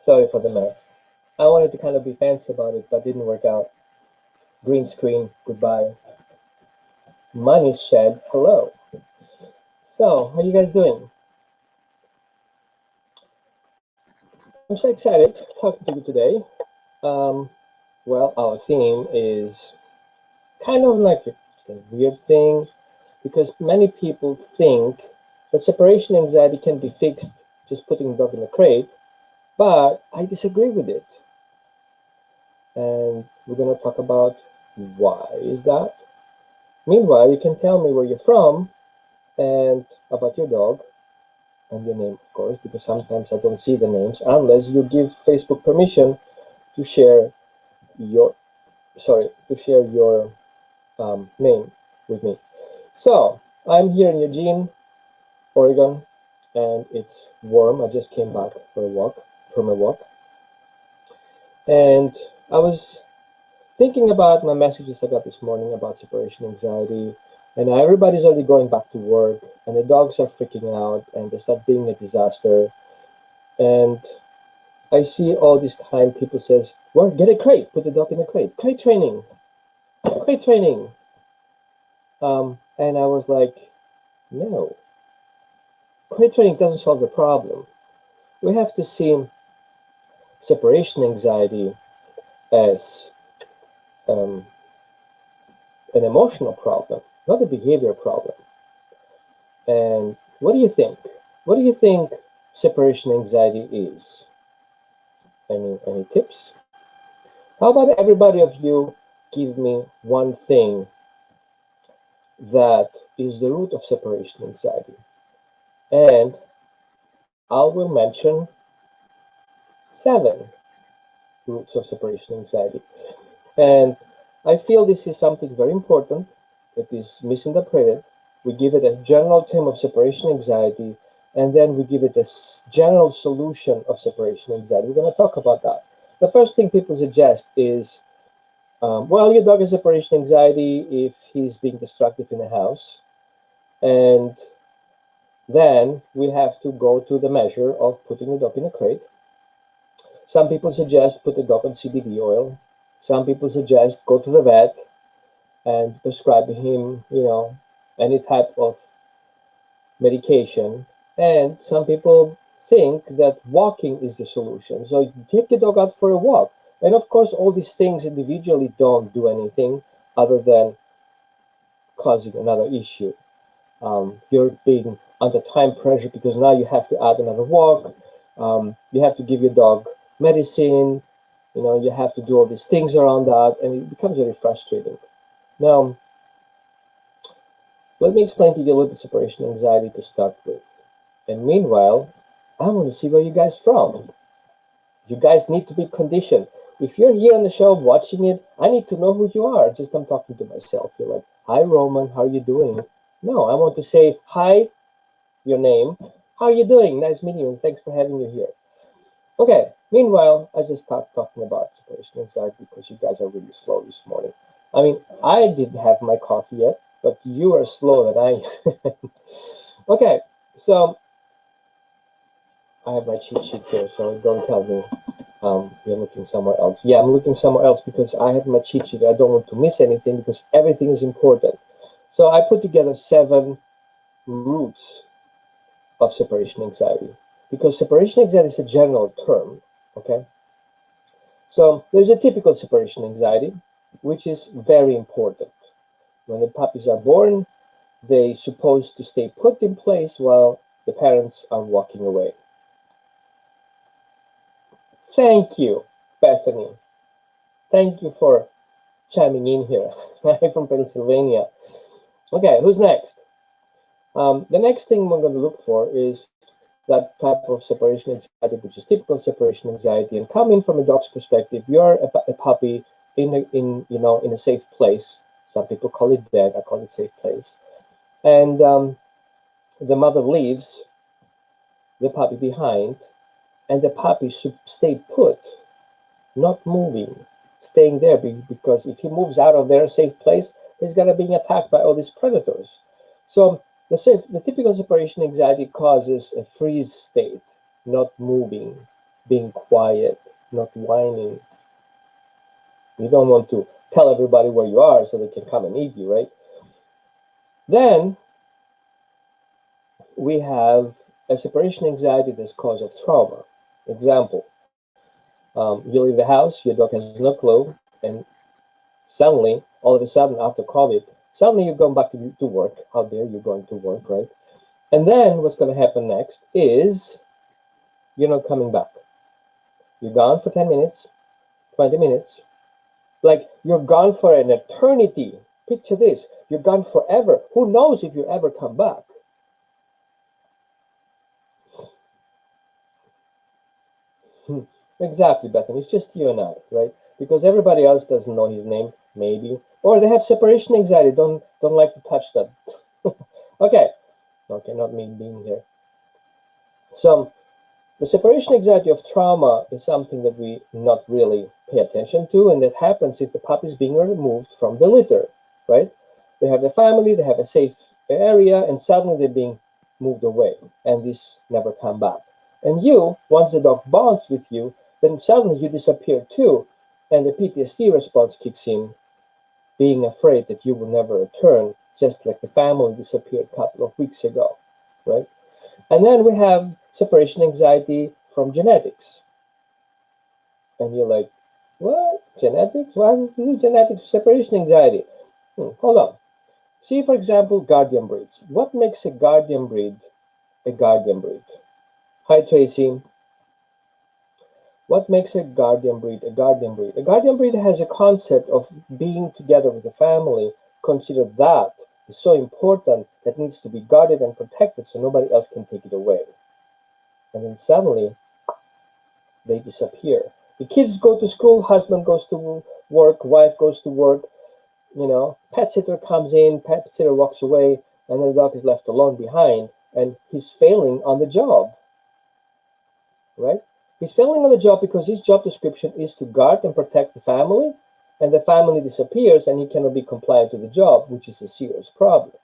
Sorry for the mess. I wanted to kind of be fancy about it, but didn't work out. Green screen, goodbye. Money shed, hello. So, how you guys doing? I'm so excited talking to you today. Well, our theme is kind of like a weird thing because many people think that separation anxiety can be fixed just putting a dog in a crate, but I disagree with it. And we're going to talk about why is that. Meanwhile, you can tell me where you're from and about your dog and your name, of course, because sometimes I don't see the names unless you give Facebook permission to share your name with me. So I'm here in Eugene, Oregon, and it's warm. I just came back from a walk, and I was thinking about my messages I got this morning about separation anxiety, and everybody's already going back to work, and the dogs are freaking out, and they start being a disaster. And I see all this time people says, "Well, get a crate, put the dog in a crate, crate training, crate training." And I was like, no, crate training doesn't solve the problem. We have to see separation anxiety as an emotional problem, not a behavior problem. And what do you think? What do you think separation anxiety is? Any tips? How about everybody of you give me one thing that is the root of separation anxiety? And I will mention 7 roots of separation anxiety. And I feel this is something very important that is misinterpreted. We give it a general term of separation anxiety, and then we give it a general solution of separation anxiety. We're going to talk about that. The first thing people suggest is, well, your dog has separation anxiety if he's being destructive in the house. And then we have to go to the measure of putting the dog in a crate. Some people suggest put the dog on CBD oil. Some people suggest go to the vet and prescribe him, any type of medication. And some people think that walking is the solution. So you take the dog out for a walk. And of course, all these things individually don't do anything other than causing another issue. You're being under time pressure because now you have to add another walk. You have to give your dog medicine. You have to do all these things around that, and it becomes very frustrating. Now, let me explain to you a little bit separation anxiety to start with. And meanwhile, I want to see where you guys from. You guys need to be conditioned. If you're here on the show watching it, I need to know who you are. Just I'm talking to myself. You're like, "Hi, Roman, how are you doing?" No, I want to say, "Hi, your name. How are you doing? Nice meeting you, and thanks for having me here." Okay, meanwhile, I just stopped talking about separation anxiety because you guys are really slow this morning. I mean, I didn't have my coffee yet, but you are slower than I am. Okay, so I have my cheat sheet here, so don't tell me you're looking somewhere else. Yeah, I'm looking somewhere else because I have my cheat sheet. I don't want to miss anything because everything is important. So I put together 7 roots of separation anxiety, because separation anxiety is a general term, okay? So there's a typical separation anxiety, which is very important. When the puppies are born, they're supposed to stay put in place while the parents are walking away. Thank you, Bethany. Thank you for chiming in here. I'm from Pennsylvania. Okay, who's next? The next thing we're going to look for is that type of separation anxiety, which is typical separation anxiety. And coming from a dog's perspective, you're a puppy in a safe place. Some people call it bed. I call it safe place. And the mother leaves the puppy behind, and the puppy should stay put, not moving, staying there, because if he moves out of their safe place, he's gonna be attacked by all these predators. So the typical separation anxiety causes a freeze state, not moving, being quiet, not whining. You don't want to tell everybody where you are so they can come and eat you, right? Then we have a separation anxiety that's cause of trauma. Example, you leave the house, your dog has no clue, and suddenly, all of a sudden, after COVID, suddenly you're going back to work. How dare you going to work, right? And then what's going to happen next is you're not coming back. You're gone for 10 minutes, 20 minutes. Like you're gone for an eternity. Picture this. You're gone forever. Who knows if you ever come back? Exactly, Bethany. It's just you and I, right? Because everybody else doesn't know his name, maybe. Or they have separation anxiety, don't like to touch that. Okay. Okay, not me being here. So the separation anxiety of trauma is something that we not really pay attention to, and that happens if the puppy is being removed from the litter, right? They have their family, they have a safe area, and suddenly they're being moved away, and this never come back. And you, once the dog bonds with you, then suddenly you disappear too, and the PTSD response kicks in, being afraid that you will never return, just like the family disappeared a couple of weeks ago, right? And then we have separation anxiety from genetics. And you're like, what? Genetics? Why does it do genetics with separation anxiety? Hold on. See, for example, guardian breeds. What makes a guardian breed a guardian breed? Hi, Tracy. What makes a guardian breed a guardian breed? A guardian breed has a concept of being together with the family. Consider that is so important that needs to be guarded and protected so nobody else can take it away. And then suddenly they disappear. The kids go to school, husband goes to work, wife goes to work, pet sitter comes in, pet sitter walks away, and then the dog is left alone behind, and he's failing on the job, right? He's failing on the job because his job description is to guard and protect the family, and the family disappears, and he cannot be compliant to the job, which is a serious problem.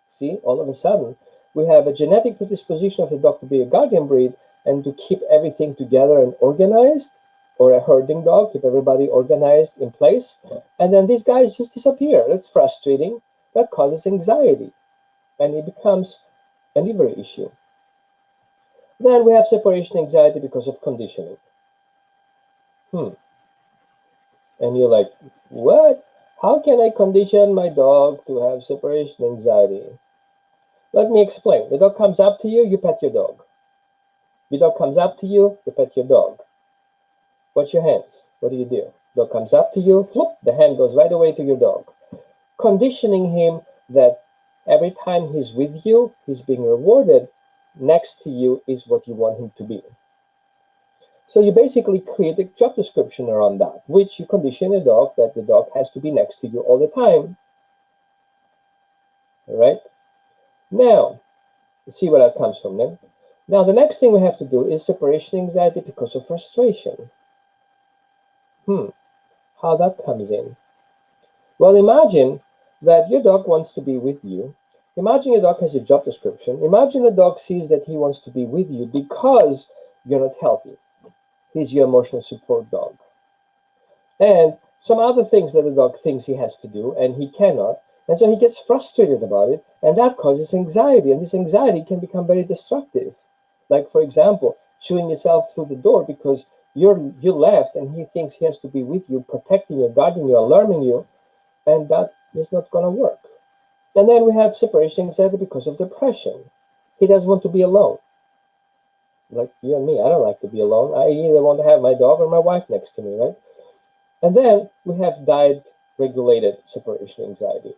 See, all of a sudden, we have a genetic predisposition of the dog to be a guardian breed and to keep everything together and organized, or a herding dog, keep everybody organized in place. And then these guys just disappear. That's frustrating. That causes anxiety. And it becomes a liver issue. Then we have separation anxiety because of conditioning. And you're like, what? How can I condition my dog to have separation anxiety? Let me explain. The dog comes up to you, you pet your dog. Your dog comes up to you, you pet your dog. Watch your hands. What do? Dog comes up to you, flip, the hand goes right away to your dog. Conditioning him that every time he's with you, he's being rewarded. Next to you is what you want him to be. So you basically create a job description around that, which you condition a dog that the dog has to be next to you all the time. All right? Now, let's see where that comes from then. Now, the next thing we have to do is separation anxiety because of frustration. How that comes in. Well, imagine that your dog wants to be with you. Imagine your dog has a job description. Imagine the dog sees that he wants to be with you because you're not healthy. He's your emotional support dog. And some other things that the dog thinks he has to do and he cannot. And so he gets frustrated about it, and that causes anxiety. And this anxiety can become very destructive. Like, for example, chewing yourself through the door because you left and he thinks he has to be with you, protecting you, guarding you, alarming you, and that is not going to work. And then we have separation anxiety because of depression. He doesn't want to be alone. Like you and me, I don't like to be alone. I either want to have my dog or my wife next to me, right? And then we have diet-regulated separation anxiety.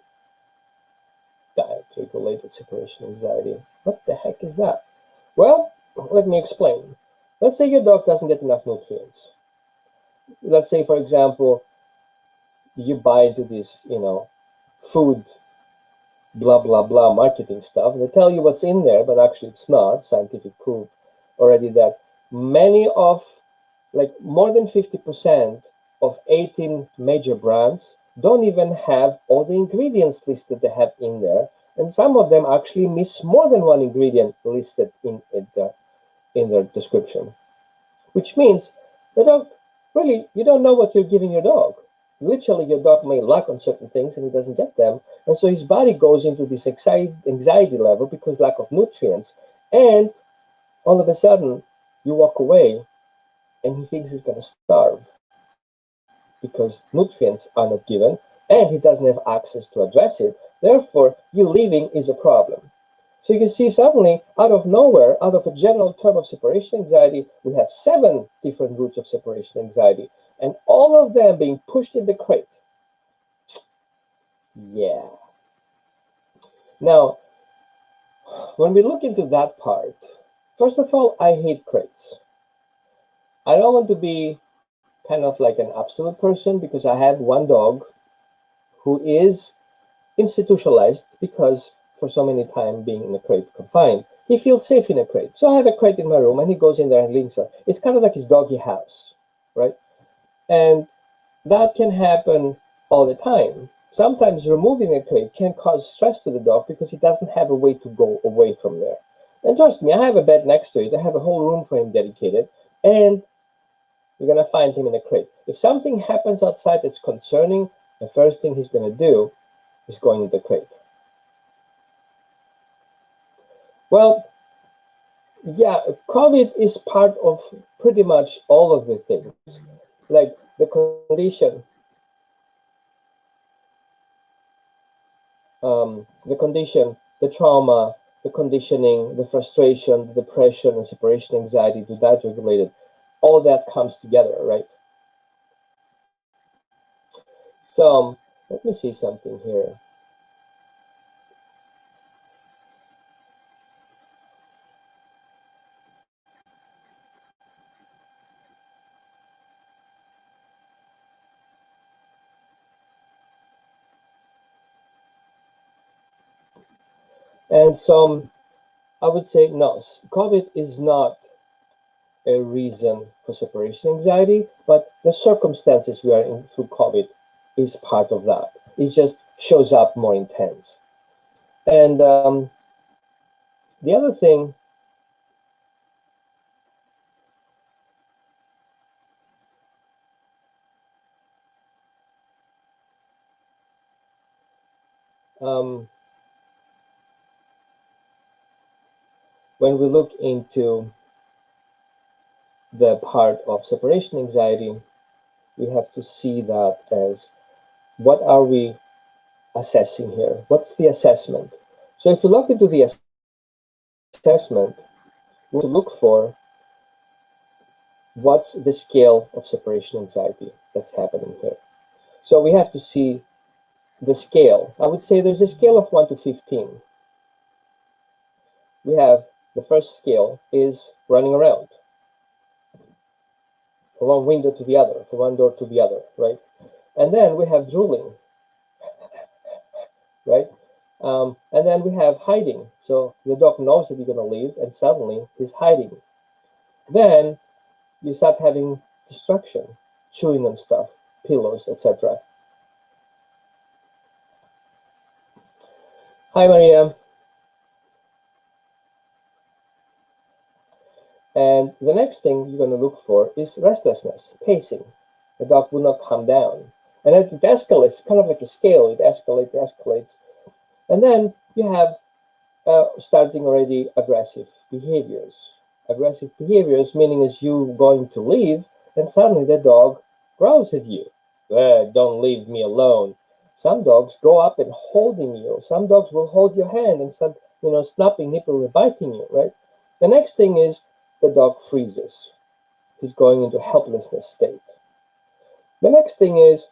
Diet-regulated separation anxiety. What the heck is that? Well, let me explain. Let's say your dog doesn't get enough nutrients. Let's say, for example, you buy into this, food blah blah blah marketing stuff. They tell you what's in there, but actually it's not. Scientific proof already that many of, like more than 50% of 18 major brands don't even have all the ingredients listed they have in there, and some of them actually miss more than one ingredient listed in their description. which means the dog, really, you don't know what you're giving your dog. Literally, your dog may lack on certain things and he doesn't get them. And so his body goes into this anxiety level because lack of nutrients. And all of a sudden, you walk away and he thinks he's going to starve because nutrients are not given and he doesn't have access to address it. Therefore, you leaving is a problem. So you can see suddenly, out of nowhere, out of a general term of separation anxiety, we have 7 different roots of separation anxiety, and all of them being pushed in the crate. Yeah. Now, when we look into that part, first of all, I hate crates. I don't want to be kind of like an absolute person because I have one dog who is institutionalized because for so many time being in a crate confined, he feels safe in a crate. So I have a crate in my room and he goes in there and leaves it. It's kind of like his doggy house, right? And that can happen all the time. Sometimes removing a crate can cause stress to the dog because he doesn't have a way to go away from there. And trust me, I have a bed next to it. I have a whole room for him dedicated, and you're going to find him in a crate. If something happens outside that's concerning, the first thing he's going to do is going in the crate. Well, yeah, COVID is part of pretty much all of the things, like the condition, the trauma, the conditioning, the frustration, the depression, and separation anxiety, to that regulated, all that comes together, right? So let me see something here. And so I would say no, COVID is not a reason for separation anxiety, but the circumstances we are in through COVID is part of that. It just shows up more intense. And the other thing, um, when we look into the part of separation anxiety, we have to see that as what are we assessing here? What's the assessment? So if you look into the assessment, we want to look for what's the scale of separation anxiety that's happening here. So we have to see the scale. I would say there's a scale of 1 to 15. We have the first scale is running around from one window to the other, from one door to the other, right? And then we have drooling, right? And then we have hiding. So the dog knows that you're going to leave, and suddenly he's hiding. Then you start having distraction, chewing on stuff, pillows, etc. Hi, Maria. And the next thing you're going to look for is restlessness, pacing. The dog will not calm down. And it escalates, kind of like a scale. It escalates. And then you have starting already aggressive behaviors. Aggressive behaviors meaning is you going to leave, and suddenly the dog growls at you. Don't leave me alone. Some dogs go up and holding you. Some dogs will hold your hand and start, snapping, nipping, biting you, right? The next thing is the dog freezes. He's going into helplessness state. The next thing is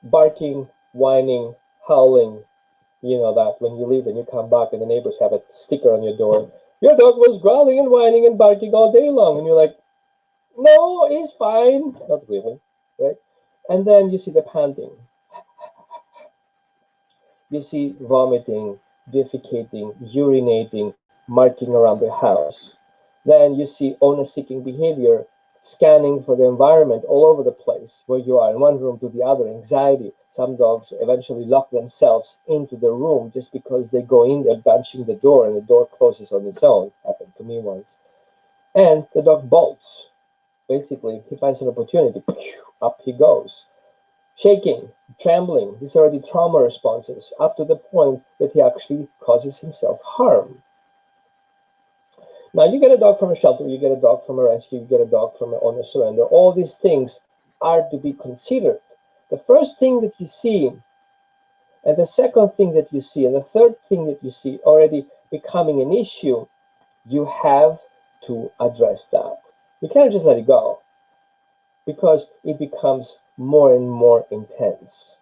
barking, whining, howling. You know that when you leave and you come back and the neighbors have a sticker on your door. Your dog was growling and whining and barking all day long. And you're like, no, he's fine. Not really, right? And then you see the panting. You see vomiting, defecating, urinating, marking around the house. Then you see owner-seeking behavior, scanning for the environment all over the place where you are, in one room to the other, anxiety. Some dogs eventually lock themselves into the room just because they go in there banging the door and the door closes on its own. Happened to me once. And the dog bolts. basically, he finds an opportunity, up he goes. Shaking, trembling, these are the trauma responses, up to the point that he actually causes himself harm. Now, you get a dog from a shelter, you get a dog from a rescue, you get a dog from an owner surrender. All these things are to be considered. The first thing that you see, and the second thing that you see, and the third thing that you see already becoming an issue, you have to address that. You can't just let it go, because it becomes more and more intense,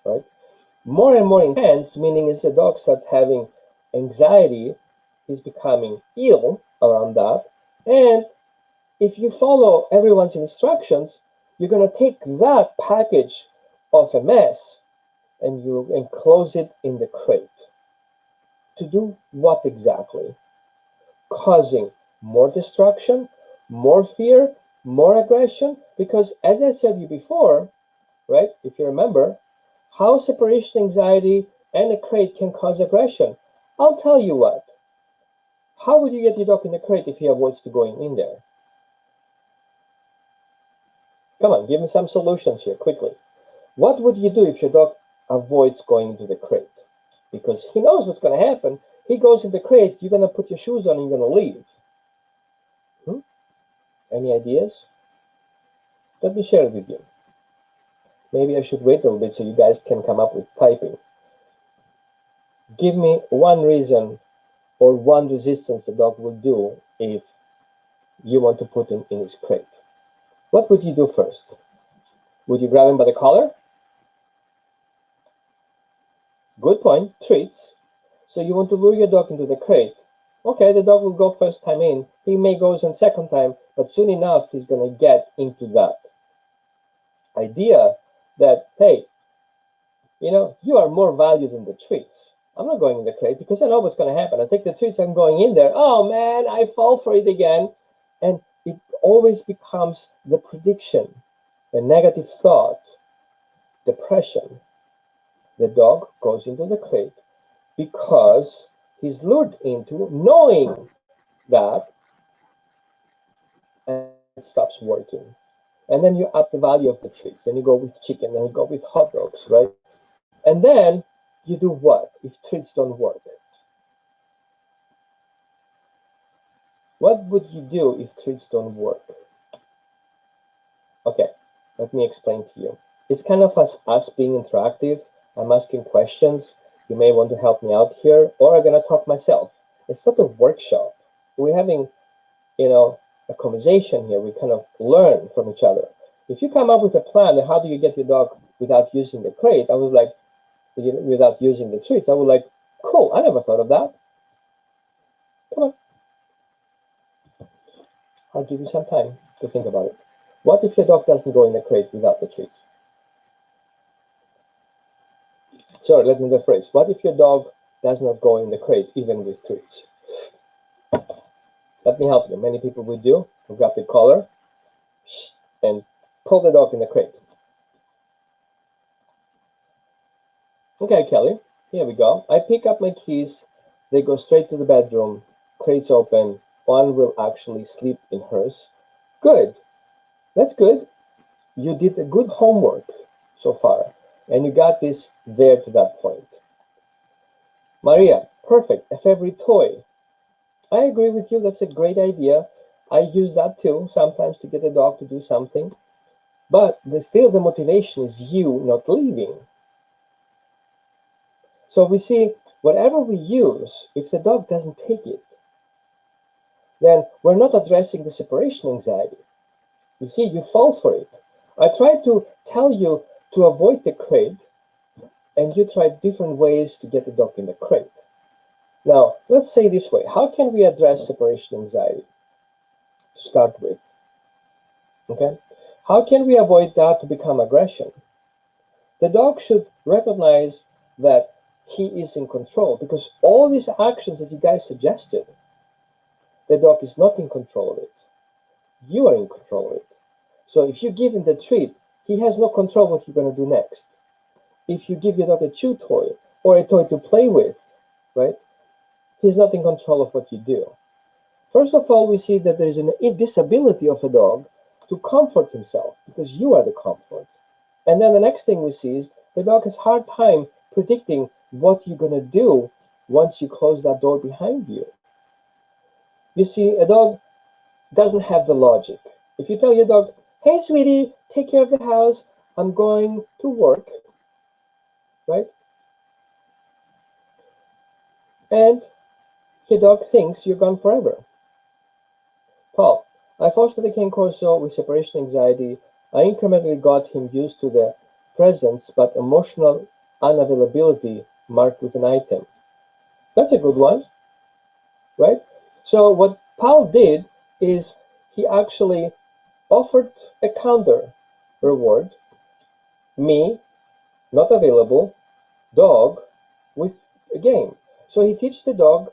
right? More and more intense, meaning as the dog starts having anxiety, he's becoming ill around that. And if you follow everyone's instructions, you're going to take that package of a mess and you enclose it in the crate. To do what exactly? Causing more destruction, more fear, more aggression, because as I said to you before, right, if you remember, how separation anxiety and a crate can cause aggression. I'll tell you what. How would you get your dog in the crate if he avoids to going in there? Come on, give me some solutions here, quickly. What would you do if your dog avoids going into the crate? Because he knows what's going to happen. He goes in the crate, you're going to put your shoes on and you're going to leave. Any ideas? Let me share it with you. Maybe I should wait a little bit so you guys can come up with typing. Give me one reason or one resistance the dog will do if you want to put him in his crate. What would you do first? Would you grab him by the collar? Good point, treats. So you want to lure your dog into the crate. Okay, the dog will go first time in. He may go in second time, but soon enough he's going to get into that idea that, hey, you know, you are more valued than the treats. I'm not going in the crate because I know what's going to happen. I take the treats, I'm going in there. Oh man, I fall for it again. And it always becomes the prediction, a negative thought, depression. The dog goes into the crate because he's lured into knowing that, and it stops working. And then you up the value of the treats, and you go with chicken, and you go with hot dogs, right? And then you do what if treats don't work? What would you do if treats don't work? Okay, let me explain to you. It's kind of us being interactive. I'm asking questions. You may want to help me out here, or I'm gonna talk myself. It's not a workshop. We're having, you know, a conversation here. We kind of learn from each other. If you come up with a plan, how do you get your dog without using the crate? I was like, without using the treats. I was like, cool, I never thought of that. Come on. I'll give you some time to think about it. What if your dog doesn't go in the crate without the treats? Sorry, let me rephrase. What if your dog does not go in the crate even with treats? Let me help you. Many people would do. You grab the collar and pull the dog in the crate. Okay, Kelly, here we go. I pick up my keys. They go straight to the bedroom. Crate's open. One will actually sleep in hers. Good. That's good. You did a good homework so far, and you got this there to that point. Maria, perfect. A favorite toy. I agree with you. That's a great idea. I use that too sometimes to get a dog to do something. But still the motivation is you not leaving. So we see whatever we use, if the dog doesn't take it, then we're not addressing the separation anxiety. You see, you fall for it. I tried to tell you to avoid the crate, and you tried different ways to get the dog in the crate. Now, let's say this way. How can we address separation anxiety? To start with, okay? How can we avoid that to become aggression? The dog should recognize that he is in control, because all these actions that you guys suggested, the dog is not in control of it. You are in control of it. So if you give him the treat, he has no control what you're going to do next. If you give your dog a chew toy or a toy to play with, right, he's not in control of what you do. First of all, we see that there is an disability of a dog to comfort himself because you are the comfort. And then the next thing we see is the dog has a hard time predicting what you're going to do once you close that door behind you. You see, a dog doesn't have the logic. If you tell your dog, hey, sweetie, take care of the house, I'm going to work, right? And your dog thinks you're gone forever. Paul, I fostered a cane corso with separation anxiety. I incrementally got him used to the presence but emotional unavailability marked with an item. That's a good one, right? So what Paul did is he actually offered a counter reward, me, not available, dog, with a game. So he teaches the dog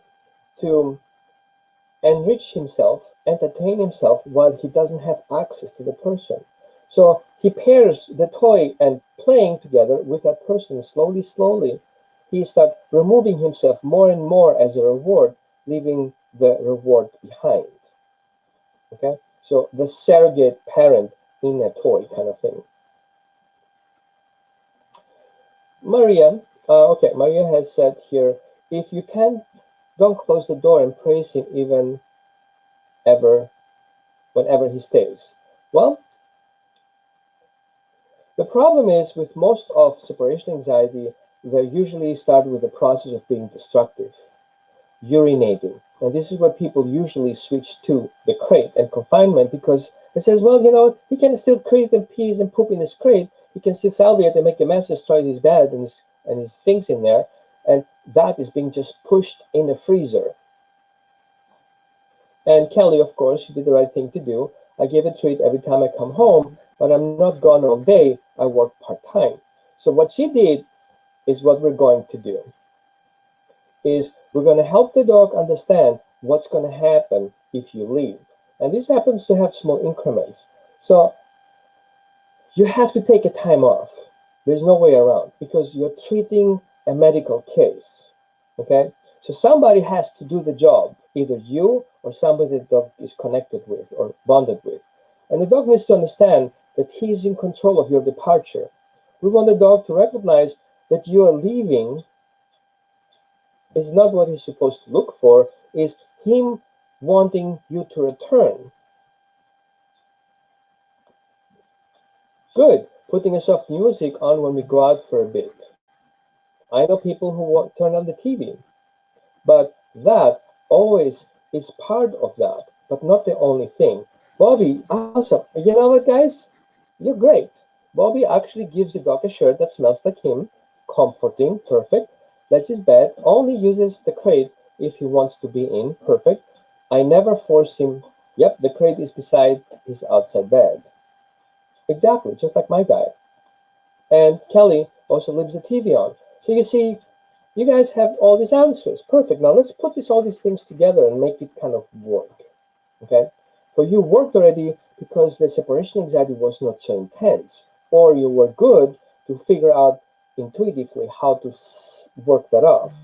to enrich himself, entertain himself while he doesn't have access to the person. So he pairs the toy and playing together with that person slowly, slowly. He starts removing himself more and more as a reward, leaving the reward behind. Okay? So the surrogate parent in a toy kind of thing. Maria has said here, if you can, don't close the door and praise him even ever whenever he stays. Well, the problem is with most of separation anxiety, they usually start with the process of being destructive, urinating. And this is where people usually switch to the crate and confinement because it says, well, you know, he can still crate and pees and poop in his crate. He can still salivate and make a mess, destroy his bed and his things in there. And that is being just pushed in the freezer. And Kelly, of course, she did the right thing to do. I give a treat every time I come home, but I'm not gone all day. I work part-time. So what she did is what we're going to do. Is we're going to help the dog understand what's going to happen if you leave. And this happens to have small increments. So you have to take a time off. There's no way around because you're treating a medical case. Okay? So somebody has to do the job, either you or somebody the dog is connected with or bonded with. And the dog needs to understand that he's in control of your departure. We want the dog to recognize that you are leaving is not what he's supposed to look for, is him wanting you to return. Good. Putting a soft music on when we go out for a bit. I know people who want turn on the TV, but that always is part of that, but not the only thing. Bobby, awesome. You know what, guys? You're great. Bobby actually gives the dog a shirt that smells like him, comforting, perfect. Lets his bed, only uses the crate if he wants to be in, perfect. I never force him. Yep, the crate is beside his outside bed. Exactly, just like my guy. And Kelly also leaves the TV on. So you see, you guys have all these answers. Perfect. Now let's put all these things together and make it kind of work. Okay? For you worked already because the separation anxiety was not so intense, or you were good to figure out intuitively how to work that off.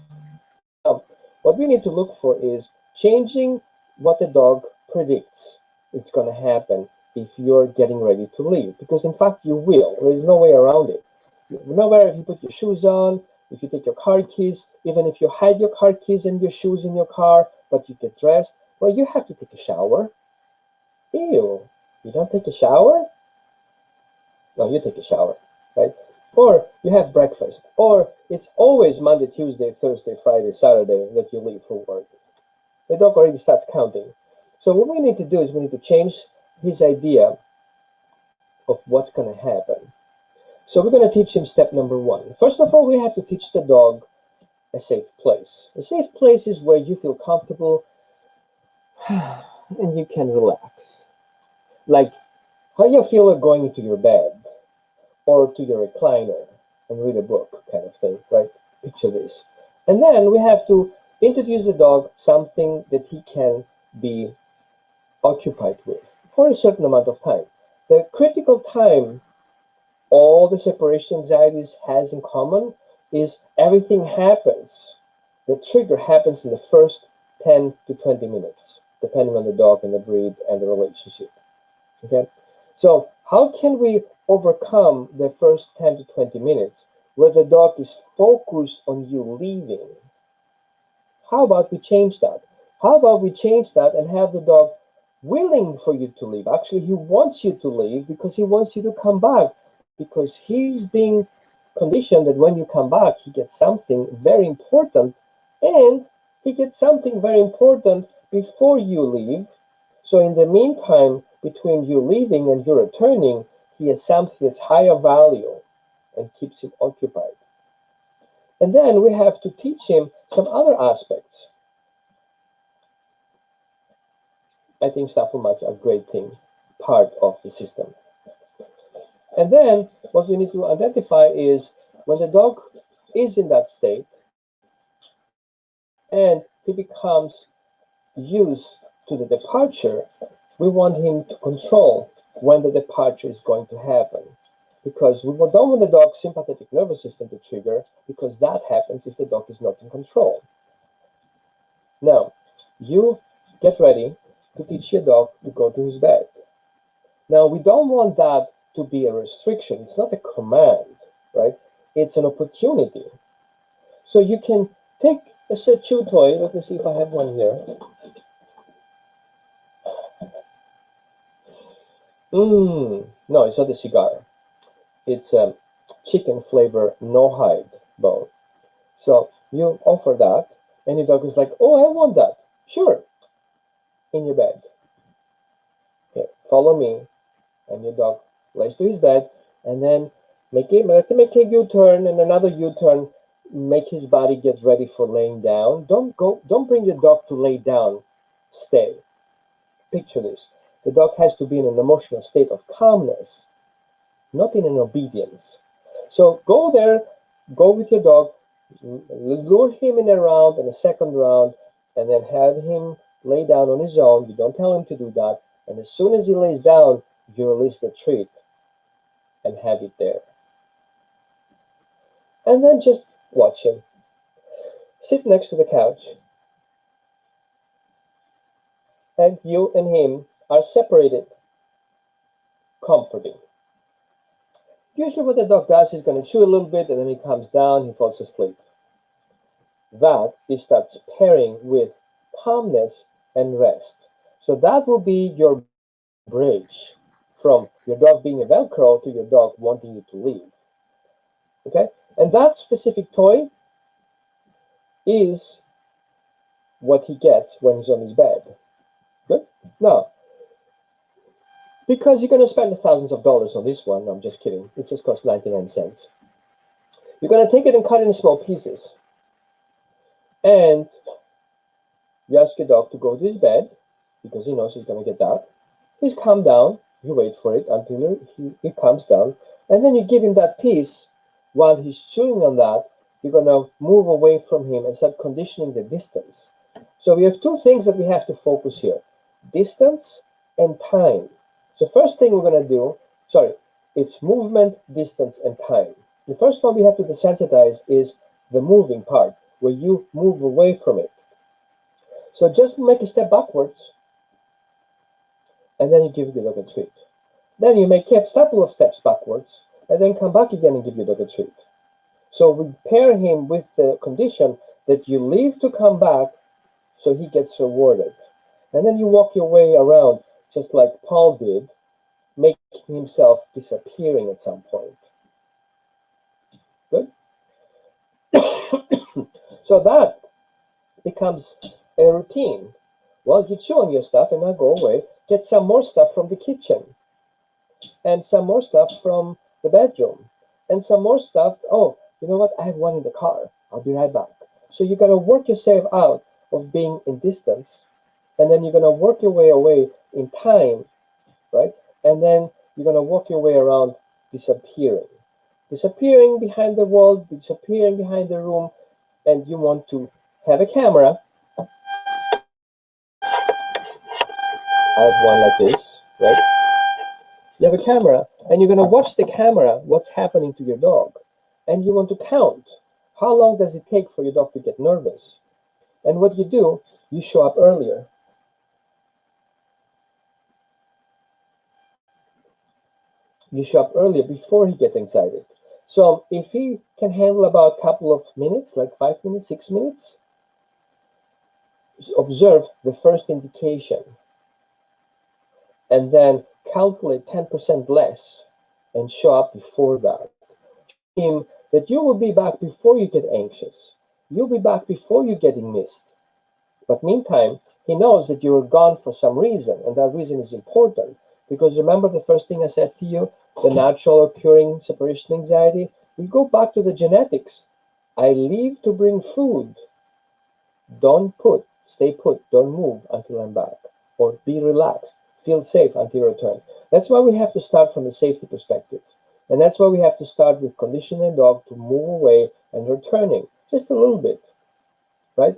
Now, what we need to look for is changing what the dog predicts it's going to happen if you're getting ready to leave. Because in fact, you will. There's no way around it. No matter if you put your shoes on, if you take your car keys, even if you hide your car keys and your shoes in your car, but you get dressed, well, you have to take a shower. Ew, you don't take a shower? No, you take a shower, right? Or you have breakfast. Or it's always Monday, Tuesday, Thursday, Friday, Saturday that you leave for work. The dog already starts counting. So what we need to do is we need to change his idea of what's going to happen. So we're going to teach him step number one. First of all, we have to teach the dog a safe place. A safe place is where you feel comfortable and you can relax. Like how you feel like going into your bed or to your recliner and read a book kind of thing, right? Picture this. And then we have to introduce the dog something that he can be occupied with for a certain amount of time. The critical time all the separation anxieties has in common is everything happens. The trigger happens in the first 10 to 20 minutes. depending on the dog and the breed and the relationship. Okay, so how can we overcome the first 10 to 20 minutes where the dog is focused on you leaving? How about we change that? How about we change that and have the dog willing for you to leave? Actually, he wants you to leave because he wants you to come back, because he's being conditioned that when you come back, he gets something very important, and he gets something very important before you leave. So in the meantime, between you leaving and you returning, he has something that's higher value and keeps him occupied. And then we have to teach him some other aspects. I think supplements are a great thing, part of the system. And then what we need to identify is when the dog is in that state and he becomes used to the departure, we want him to control when the departure is going to happen. Because we don't want the dog's sympathetic nervous system to trigger, because that happens if the dog is not in control. Now, you get ready to teach your dog to go to his bed. Now, we don't want that to be a restriction. It's not a command, right? It's an opportunity. So you can take a chew toy. Let me see if I have one here. No, it's not a cigar. It's a chicken flavor, no hide bone. So you offer that, and your dog is like, "Oh, I want that." Sure, in your bed. Okay, follow me, and your dog lays to his bed, and then let him make a U-turn and another U-turn. Make his body get ready for laying down. Don't bring your dog to lay down. Stay. Picture this. The dog has to be in an emotional state of calmness, not in an obedience. So go there, go with your dog, lure him in a round and a second round, and then have him lay down on his own. You don't tell him to do that. And as soon as he lays down, you release the treat and have it there. And then just watch him. Sit next to the couch. And you and him are separated, comforting. Usually what the dog does, he's going to chew a little bit, and then he comes down, he falls asleep. That is starts pairing with calmness and rest. So that will be your bridge from your dog being a Velcro to your dog wanting you to leave. Okay? And that specific toy is what he gets when he's on his bed. Good? Now, because you're going to spend thousands of dollars on this one, I'm just kidding. It just costs 99 cents. You're going to take it and cut it in small pieces. And you ask your dog to go to his bed, because he knows he's going to get that. He's calmed down. You wait for it until he calms down. And then you give him that piece. While he's chewing on that, you're going to move away from him and start conditioning the distance. So we have two things that we have to focus here. Distance and time. The first thing we're going to do, it's movement, distance, and time. The first one we have to desensitize is the moving part, where you move away from it. So just make a step backwards, and then you give your dog a treat. Then you make a couple of steps backwards, and then come back again and give your dog a treat. So we pair him with the condition that you leave to come back, so he gets rewarded. And then you walk your way around, just like Paul did, making himself disappearing at some point. Good? So that becomes a routine. Well, you chew on your stuff and now go away, get some more stuff from the kitchen, and some more stuff from the bedroom, and some more stuff. Oh, you know what? I have one in the car. I'll be right back. So you're going to work yourself out of being in distance, and then you're going to work your way away in time, right? And then you're going to walk your way around disappearing. Disappearing behind the wall, disappearing behind the room, and you want to have a camera. I have one like this, right? You have a camera, and you're going to watch the camera, what's happening to your dog. And you want to count. How long does it take for your dog to get nervous? And what you do, you show up earlier. You show up earlier before he gets excited. So if he can handle about a couple of minutes, like 5 minutes, 6 minutes, observe the first indication and then calculate 10% less and show up before that. Show him that you will be back before you get anxious. You'll be back before you're getting missed. But meantime, he knows that you were gone for some reason, and that reason is important. Because remember the first thing I said to you, the natural occurring separation anxiety? We go back to the genetics. I leave to bring food. Stay put, don't move until I'm back. Or be relaxed, feel safe until you return. That's why we have to start from the safety perspective. And that's why we have to start with conditioning the dog to move away and returning, just a little bit, right?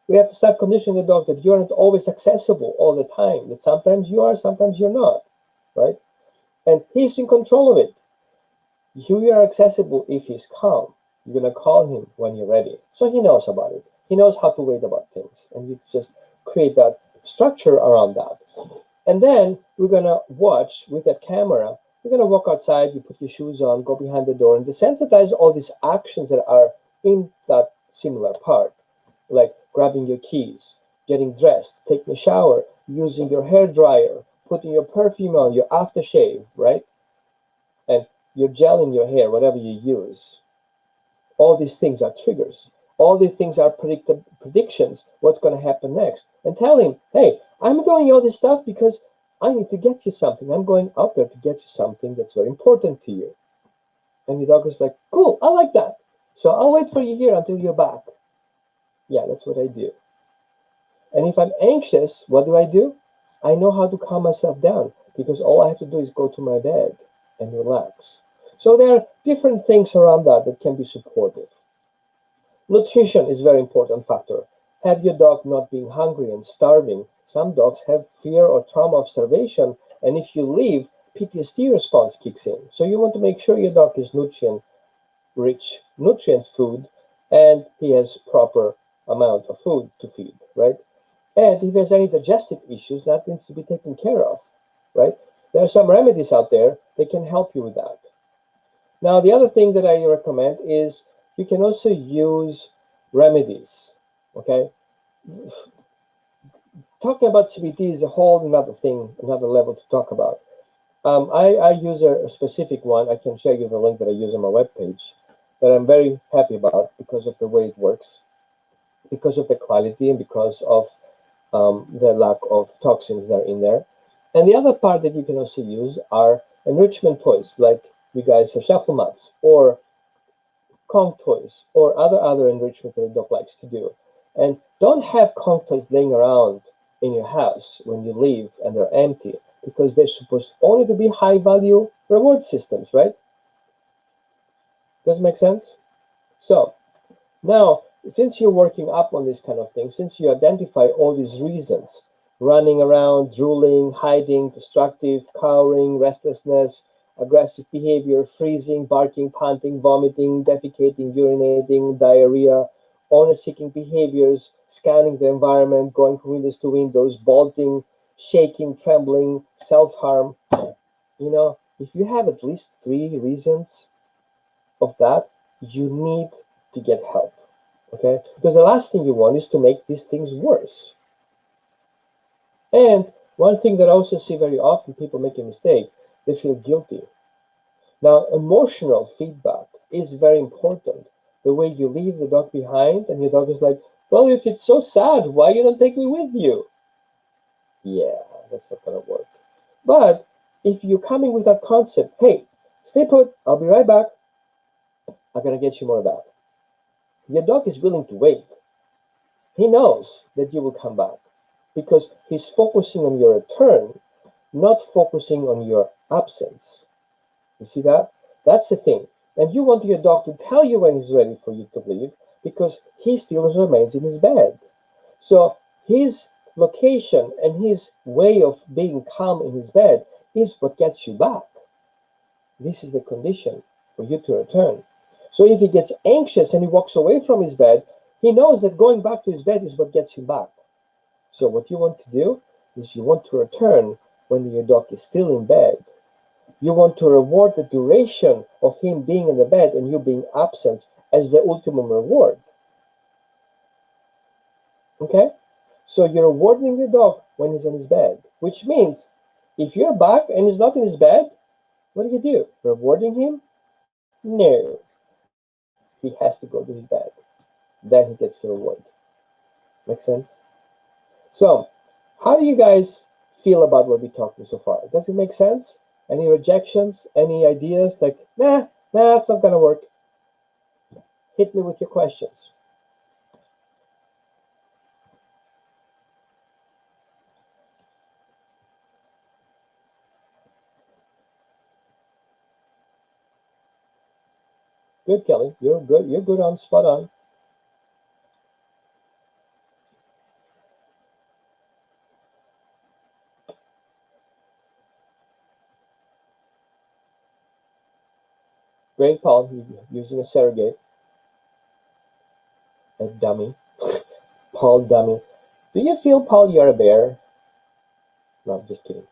We have to start conditioning the dog that you're not always accessible all the time, that sometimes you are, sometimes you're not, right? And he's in control of it. You are accessible if he's calm. You're going to call him when you're ready. So he knows about it. He knows how to wait about things. And you just create that structure around that. And then we're going to watch with that camera. You're going to walk outside, you put your shoes on, go behind the door, and desensitize all these actions that are in that similar part, like grabbing your keys, getting dressed, taking a shower, using your hair dryer, putting your perfume on, your aftershave, right? And your gel in your hair, whatever you use. All these things are triggers. All these things are predictions, what's going to happen next. And tell him, hey, I'm doing all this stuff because I need to get you something. I'm going out there to get you something that's very important to you. And your dog is like, cool, I like that. So I'll wait for you here until you're back. Yeah, that's what I do. And if I'm anxious, what do? I know how to calm myself down because all I have to do is go to my bed and relax. So there are different things around that that can be supportive. Nutrition is a very important factor. Have your dog not being hungry and starving. Some dogs have fear or trauma of starvation, and if you leave, PTSD response kicks in. So you want to make sure your dog is nutrient-rich, nutrients food, and he has proper amount of food to feed, right? And if there's any digestive issues, that needs to be taken care of, right? There are some remedies out there that can help you with that. Now, the other thing that I recommend is you can also use remedies, okay? Talking about CBT is a whole another thing, another level to talk about. I use a specific one. I can share you the link that I use on my webpage that I'm very happy about because of the way it works, because of the quality, and because of the lack of toxins that are in there. And the other part that you can also use are enrichment toys, like you guys have shuffle mats or Kong toys or other enrichment that a dog likes to do. And don't have Kong toys laying around in your house when you leave and they're empty, because they're supposed only to be high value reward systems, right? Does it make sense? So now, since you're working up on this kind of thing, since you identify all these reasons, running around, drooling, hiding, destructive, cowering, restlessness, aggressive behavior, freezing, barking, panting, vomiting, defecating, urinating, diarrhea, owner-seeking behaviors, scanning the environment, going from windows to windows, bolting, shaking, trembling, self-harm, if you have at least 3 reasons of that, you need to get help. Okay, because the last thing you want is to make these things worse. And one thing that I also see very often, people make a mistake, they feel guilty. Now, emotional feedback is very important. The way you leave the dog behind and your dog is like, well, if it's so sad, why you don't take me with you? Yeah, that's not gonna work. But if you're coming with that concept, hey, stay put, I'll be right back, I'm gonna get you more of that. Your dog is willing to wait. He knows that you will come back because he's focusing on your return, not focusing on your absence. You see that? That's the thing. And you want your dog to tell you when he's ready for you to leave because he still remains in his bed. So his location and his way of being calm in his bed is what gets you back. This is the condition for you to return. So if he gets anxious and he walks away from his bed, he knows that going back to his bed is what gets him back. So what you want to do is you want to return when your dog is still in bed. You want to reward the duration of him being in the bed and you being absent as the ultimate reward. Okay? So you're rewarding the dog when he's in his bed, which means if you're back and he's not in his bed, what do? Rewarding him? No. He has to go to his bed. Then he gets the reward. Make sense? So, how do you guys feel about what we're talking so far? Does it make sense? Any rejections? Any ideas like, nah, it's not gonna work? Hit me with your questions. Good, Kelly. You're good. You're good on spot on. Great, Paul. Using a surrogate. A dummy. Paul, dummy. Do you feel, Paul, you're a bear? No, I'm just kidding.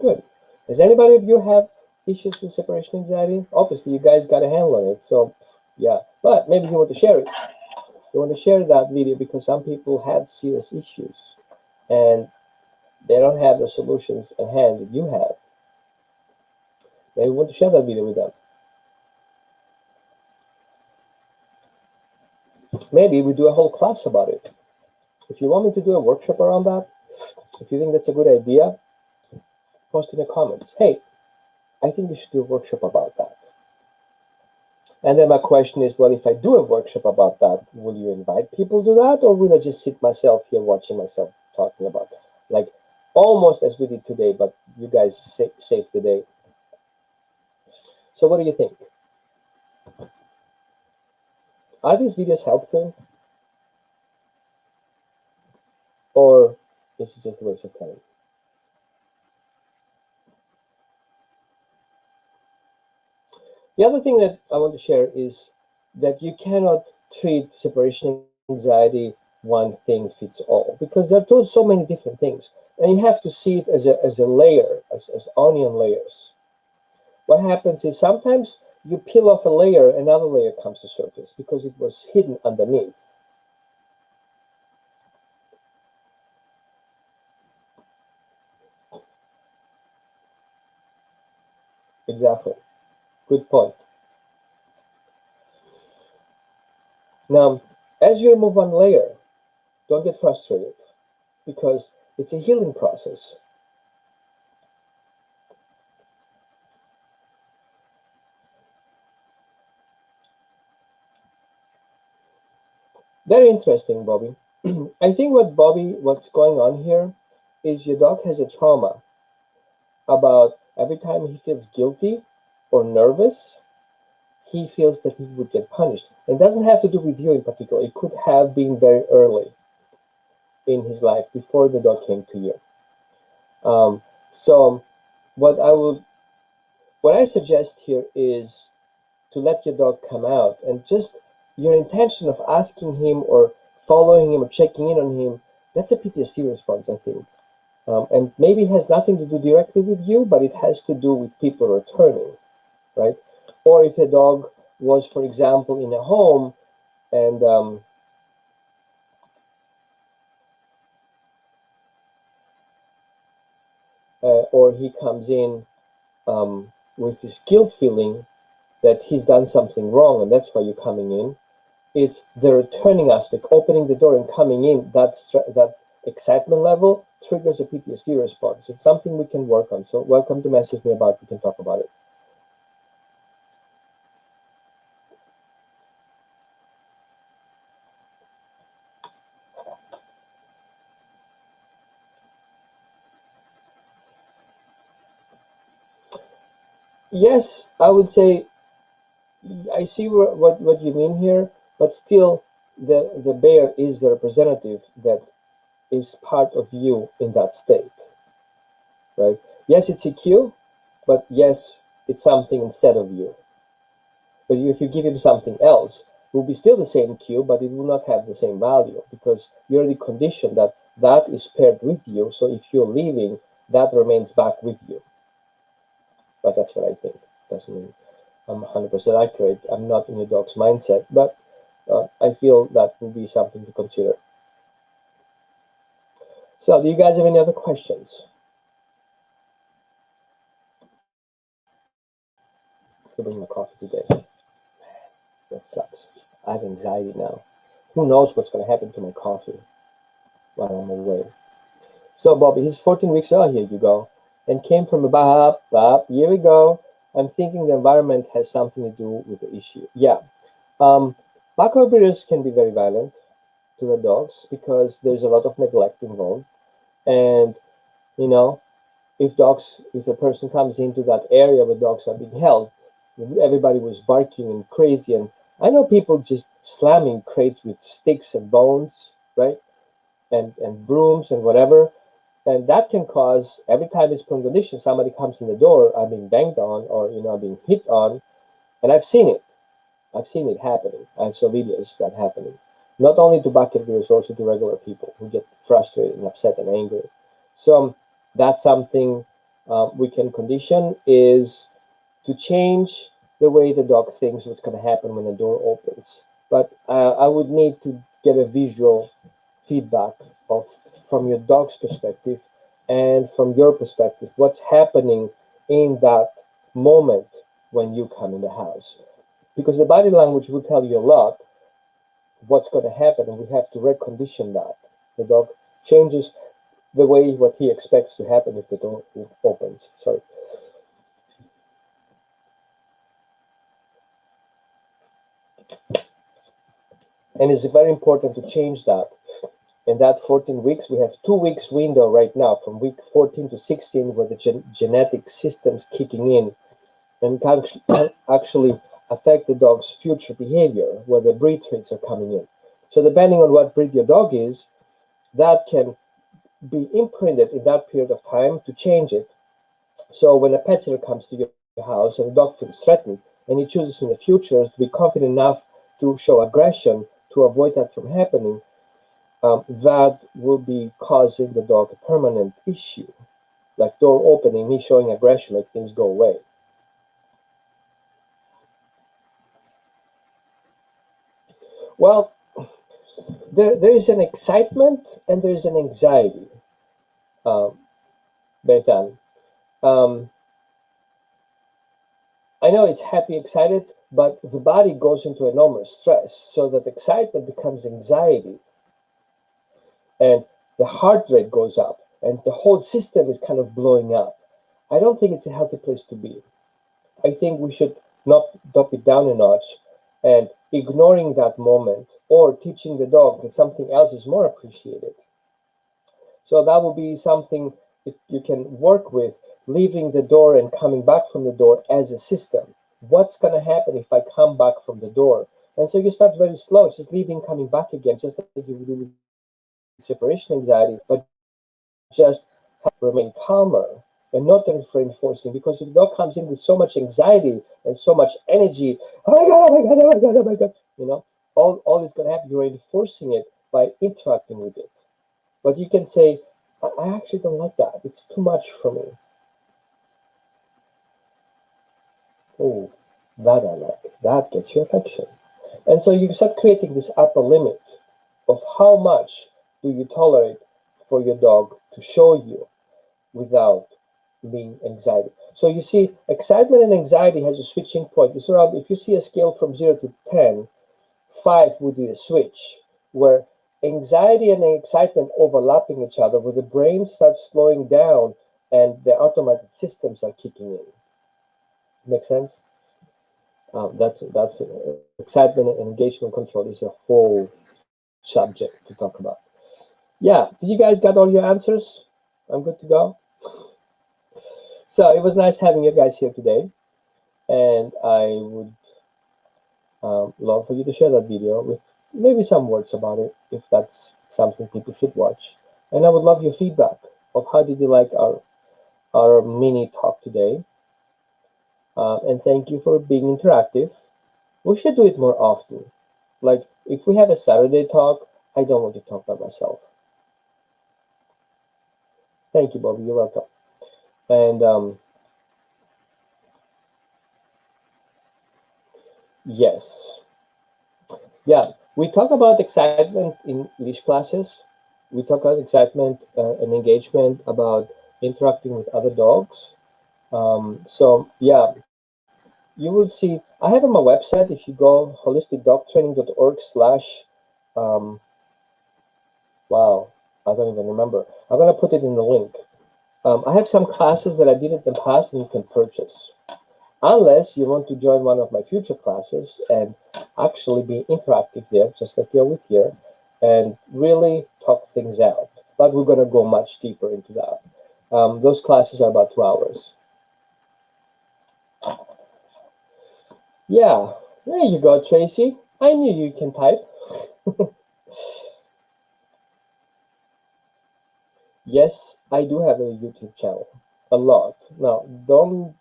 Good. Does anybody of you have issues with separation anxiety? Obviously, you guys got a handle on it, so yeah. But maybe you want to share it. You want to share that video because some people have serious issues and they don't have the solutions at hand that you have. Maybe you want to share that video with them. Maybe we do a whole class about it. If you want me to do a workshop around that, if you think that's a good idea, post in the comments. Hey, I think we should do a workshop about that. And then my question is, well, if I do a workshop about that, will you invite people to that, or will I just sit myself here watching myself talking about it? Like almost as we did today, but you guys saved the day. So what do you think? Are these videos helpful? Or is it just a waste of time? The other thing that I want to share is that you cannot treat separation anxiety one thing fits all, because there are so many different things, and you have to see it as a layer, as onion layers. What happens is sometimes you peel off a layer, another layer comes to surface because it was hidden underneath. Exactly. Good point. Now, as you remove one layer, don't get frustrated because it's a healing process. Very interesting, Bobby. I think what's going on here is your dog has a trauma about every time he feels guilty or nervous, he feels that he would get punished. It doesn't have to do with you in particular. It could have been very early in his life before the dog came to you. So what I suggest here is to let your dog come out, and just your intention of asking him or following him or checking in on him, that's a PTSD response, I think. And maybe it has nothing to do directly with you, but it has to do with people returning, right? Or if the dog was, for example, in a home and or he comes in with this guilt feeling that he's done something wrong and that's why you're coming in. It's the returning aspect, opening the door and coming in. That excitement level triggers a PTSD response. It's something we can work on. So welcome to message me about. We can talk about it. Yes, I would say I see what you mean here, but still, the bear is the representative that is part of you in that state, right? Yes, it's a cue, but yes, it's something instead of you. But if you give him something else, it will be still the same cue, but it will not have the same value because you're already conditioned that that is paired with you. So if you're leaving, that remains back with you. But that's what I think. Doesn't mean I'm 100% accurate. I'm not in your dog's mindset, but I feel that will be something to consider. So, do you guys have any other questions? To bring my coffee today. That sucks. I have anxiety now. Who knows what's going to happen to my coffee while I'm away? So, Bobby, he's 14 weeks old. Here you go. And came from up. Here we go. I'm thinking the environment has something to do with the issue. Yeah. Backward breeders can be very violent to the dogs because there's a lot of neglect involved. And, you know, if a person comes into that area where dogs are being held, everybody was barking and crazy. And I know people just slamming crates with sticks and bones, right? And brooms and whatever. And that can cause, every time it's put condition, somebody comes in the door, I'm being banged on or, I'm being hit on. And I've seen it. I've seen it happening. I saw videos that happening. Not only to bucket girls, also to regular people who get frustrated and upset and angry. So that's something we can condition is to change the way the dog thinks what's going to happen when the door opens. But I would need to get a visual feedback of from your dog's perspective and from your perspective, what's happening in that moment when you come in the house. Because the body language will tell you a lot what's going to happen, and we have to recondition that. The dog changes the way what he expects to happen if the door opens. Sorry. And it's very important to change that. In that 14 weeks, we have 2 weeks window right now from week 14 to 16 where the genetic system's kicking in and can actually affect the dog's future behavior where the breed traits are coming in. So depending on what breed your dog is, that can be imprinted in that period of time to change it. So when a pet sitter comes to your house and the dog feels threatened and he chooses in the future to be confident enough to show aggression to avoid that from happening, that will be causing the dog a permanent issue. Like door opening, me showing aggression, make things go away. Well, there is an excitement and there is an anxiety, Bethan. Um, I know it's happy, excited, but the body goes into enormous stress, so that excitement becomes anxiety, and the heart rate goes up, and the whole system is kind of blowing up. I don't think it's a healthy place to be. I think we should not drop it down a notch and ignoring that moment or teaching the dog that something else is more appreciated. So that will be something that you can work with, leaving the door and coming back from the door as a system. What's going to happen if I come back from the door? And so you start very slow, just leaving, coming back again, just like you do with separation anxiety, but just remain calmer and not reinforcing. Because if the dog comes in with so much anxiety and so much energy, oh my god, oh my god, oh my god, oh my god, all is going to happen. You're reinforcing it by interacting with it. But you can say, I actually don't like that. It's too much for me. Oh, that I like. That gets your affection. And so you start creating this upper limit of how much do you tolerate for your dog to show you without being anxiety. So you see, excitement and anxiety has a switching point. It's around, if you see a scale from 0 to 10, 5 would be the switch, where anxiety and excitement overlapping each other, where the brain starts slowing down and the automated systems are kicking in. Make sense? That's excitement and engagement control is a whole subject to talk about. Yeah, did you guys got all your answers? I'm good to go. So it was nice having you guys here today, and I would love for you to share that video with maybe some words about it if that's something people should watch. And I would love your feedback of how did you like our mini talk today. And thank you for being interactive. We should do it more often. Like if we have a Saturday talk, I don't want to talk by myself. Thank you, Bobby. You're welcome. And yes, yeah, we talk about excitement in English classes. We talk about excitement and engagement about interacting with other dogs. So yeah, you will see. I have on my website. If you go holisticdogtraining.org/, um, wow, I don't even remember. I'm gonna put it in the link. I have some classes that I did in the past, and you can purchase. Unless you want to join one of my future classes and actually be interactive there, just like you're with here, and really talk things out. But we're going to go much deeper into that. Those classes are about 2 hours. Yeah, there you go, Tracy. I knew you can type. Yes, I do have a YouTube channel. A lot. Now, don't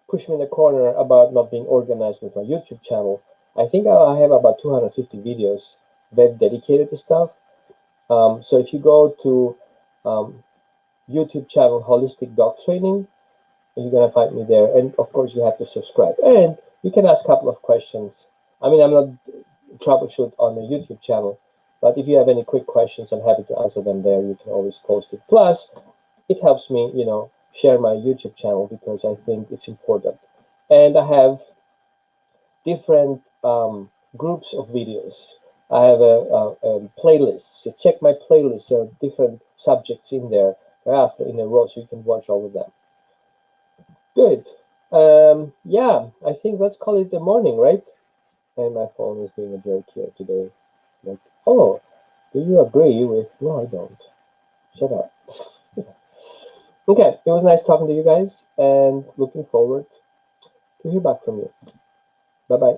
push me in the corner about not being organized with my YouTube channel. I think I have about 250 videos that dedicated to stuff. So if you go to um, YouTube channel Holistic Dog Training, you're gonna find me there. And of course, you have to subscribe. And you can ask a couple of questions. I mean, I'm not troubleshoot on the YouTube channel, but if you have any quick questions, I'm happy to answer them there. You can always post it. Plus, it helps me, share my YouTube channel because I think it's important. And I have different groups of videos. I have a playlist. So check my playlist. There are different subjects in there after in a row, so you can watch all of them. Good. Yeah, I think let's call it the morning, right? And my phone is being a jerk here today. Like, oh, do you agree with? No, I don't. Shut up. Okay, it was nice talking to you guys, and looking forward to hear back from you. Bye bye.